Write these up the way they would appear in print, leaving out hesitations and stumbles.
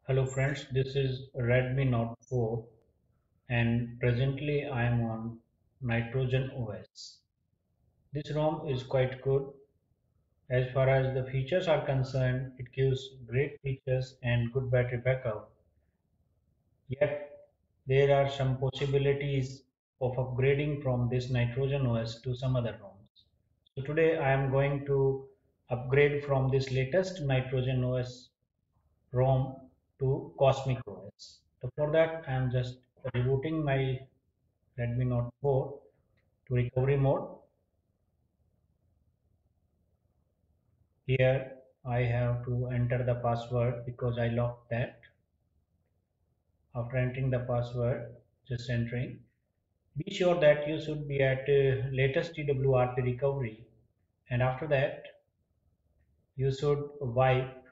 Hello friends, this is Redmi Note 4 and presently I am on Nitrogen OS. This ROM is quite good. As far as the features are concerned, it gives great features and good battery backup. Yet there are some possibilities of upgrading from this Nitrogen OS to some other ROMs. So today I am going to upgrade from this latest Nitrogen OS ROM to Cosmic OS. So for that, I am just rebooting my Redmi Note 4 to recovery mode. Here I have to enter the password because I locked that. After entering the password, just entering. Be sure that you should be at latest TWRP recovery, and after that, you should wipe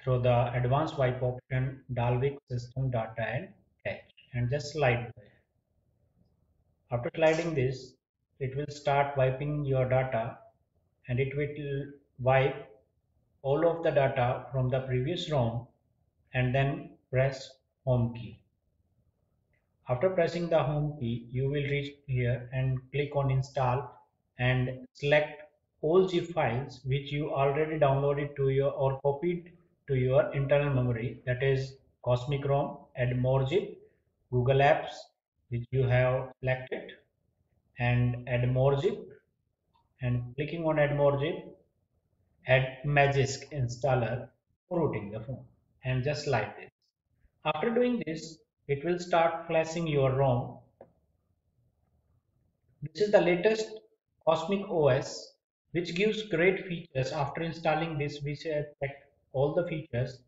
through the advanced wipe option Dalvik system data and cache and just slide there. After sliding this, it will start wiping your data and it will wipe all of the data from the previous ROM and then press home key. After pressing the home key, you will reach here and click on install and select all zip files which you already downloaded to your or copied to your internal memory, that is Cosmic ROM, add more zip, Google Apps which you have selected and add more zip, and clicking on add more zip, add Magisk installer for rooting the phone and just like this. After doing this, it will start flashing your ROM. This is the latest Cosmic OS which gives great features. After installing this, we check all the features.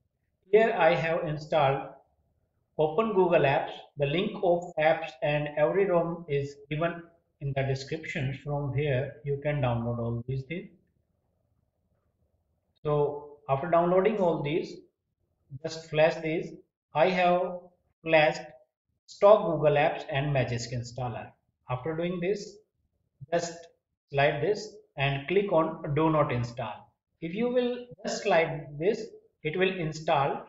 Here I have installed Open Google Apps. The link of apps and every ROM is given in the description. From here you can download all these things. So after downloading all these, just flash these. I have flashed stock Google Apps and Magisk installer. After doing this, just slide this and click on do not install. If you will just slide this, it will install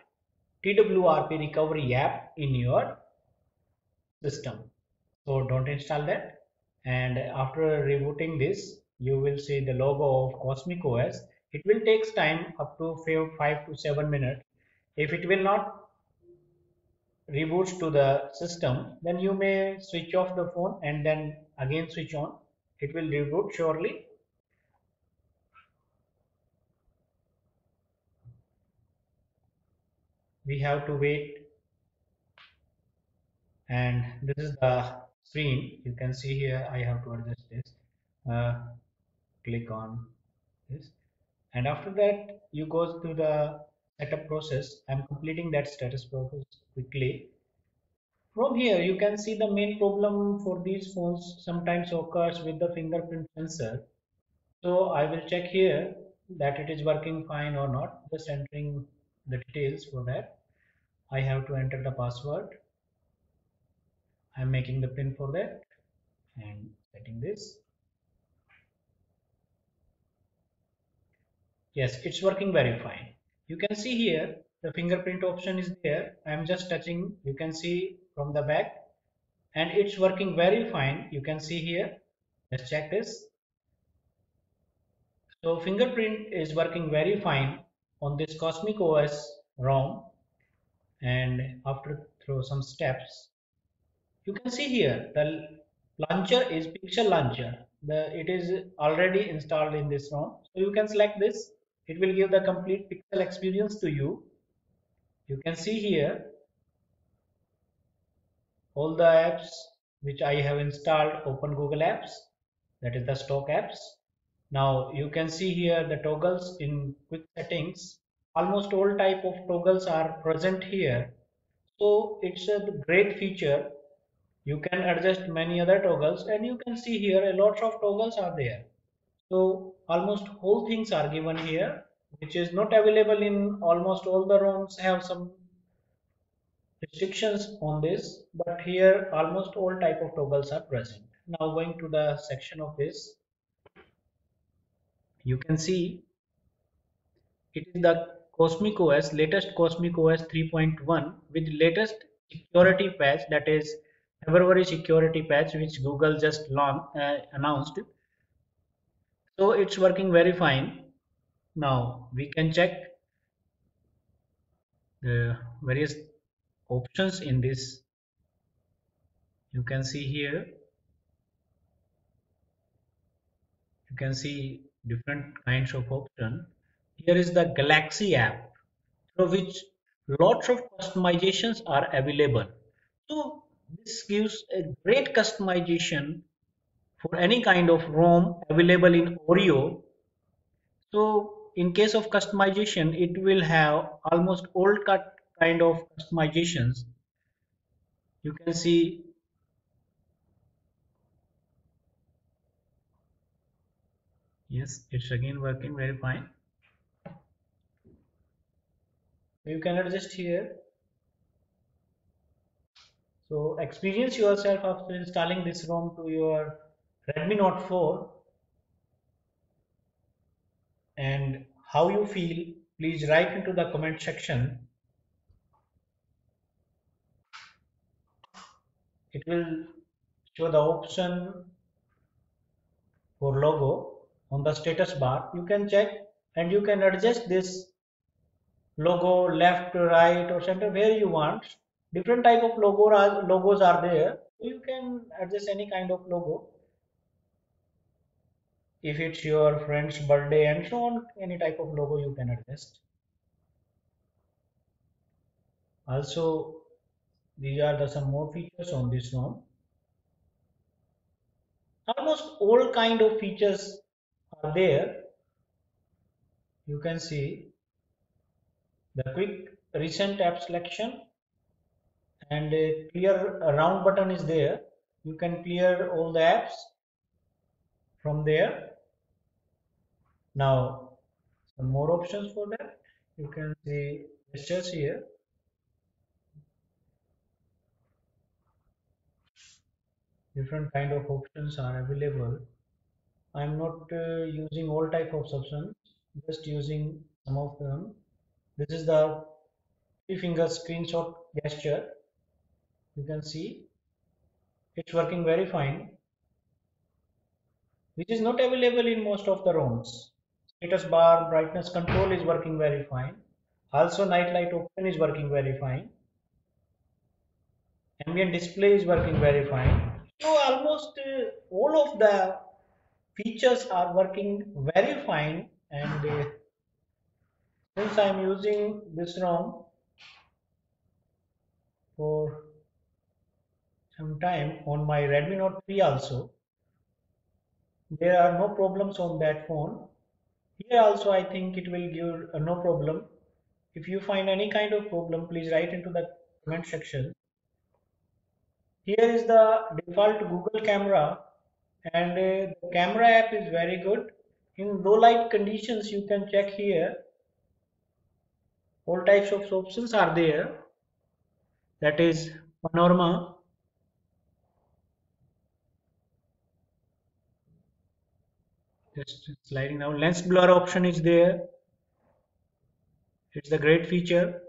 TWRP recovery app in your system. So don't install that. And after rebooting this, you will see the logo of Cosmic OS. It will take time up to 5 to 7 minutes. If it will not reboots to the system, then you may switch off the phone and then again switch on. It will reboot surely. We have to wait, and this is the screen. You can see here I have to adjust this. Uh, Click on this, and after that you go to the setup process. I'm completing that status process quickly. From here you can see the main problem for these phones sometimes occurs with the fingerprint sensor. So I will check here that it is working fine or not. Just entering the details for that. I have to enter the password. I'm making the pin for that and setting this. Yes, it's working very fine. You can see here the fingerprint option is there. I'm just touching. You can see from the back and it's working very fine. You can see here. Let's check this. So fingerprint is working very fine on this Cosmic OS ROM, and after through some steps you can see here the launcher is Pixel Launcher. It is already installed in this ROM. So you can select this. It will give the complete Pixel experience to you. You can see here all the apps which I have installed. Open Google Apps, that is the stock apps. Now you can see here the toggles in quick settings. Almost all type of toggles are present here. So it's a great feature. You can adjust many other toggles and you can see here a lot of toggles are there. So almost whole things are given here, which is not available in almost all the ROMs have some restrictions on this, but here almost all type of toggles are present. Now going to the section of this, you can see it is the Cosmic OS, latest Cosmic OS 3.1 with latest security patch, that is February security patch, which Google just announced. So it's working very fine. Now we can check the various options in this. You can see here, you can see different kinds of option. Here is the Galaxy app, through which lots of customizations are available. So this gives a great customization for any kind of ROM available in Oreo. So in case of customization, it will have almost old cut kind of customizations. You can see, yes, it's again working very fine. You can adjust here. So experience yourself after installing this ROM to your Redmi Note 4 and how you feel. Please write into the comment section. It will show the option for logo on the status bar. You can check and you can adjust this logo left, right or center where you want. Different type of logos are there. You can adjust any kind of logo. If it's your friend's birthday and so on, any type of logo you can adjust. Also, these are some more features on this ROM. Almost all kind of features are there. You can see the quick recent app selection and a clear round button is there. You can clear all the apps from there. Now some more options for that. You can see gestures here. Different kind of options are available. I'm not using all type of options, just using some of them. This is the three finger screenshot gesture. You can see it's working very fine, which is not available in most of the ROMs. Status bar brightness control is working very fine. Also night light option is working very fine. Ambient display is working very fine. So almost all of the features are working very fine, and since I'm using this ROM for some time on my Redmi Note 3 also, there are no problems on that phone. Here also I think it will give no problem. If you find any kind of problem, please write into the comment section. Here is the default Google camera, and the camera app is very good. In low light conditions, you can check here. All types of options are there. That is panorama, just sliding down. Lens blur option is there. It's a great feature.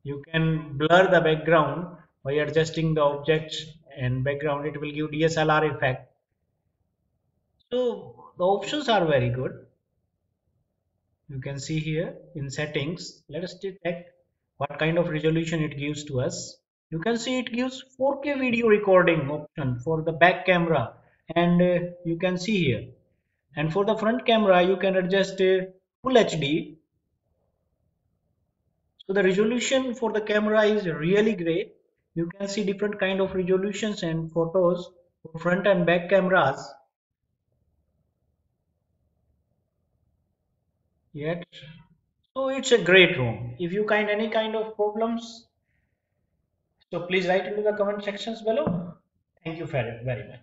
You can blur the background by adjusting the objects and background. It will give DSLR effect. So the options are very good. You can see here in settings. Let us check what kind of resolution it gives to us. You can see it gives 4K video recording option for the back camera, and you can see here. And for the front camera, you can adjust full HD. So the resolution for the camera is really great. You can see different kind of resolutions and photos for front and back cameras. Yet, so it's a great ROM. If you find any kind of problems, so please write into the comment sections below. Thank you very much.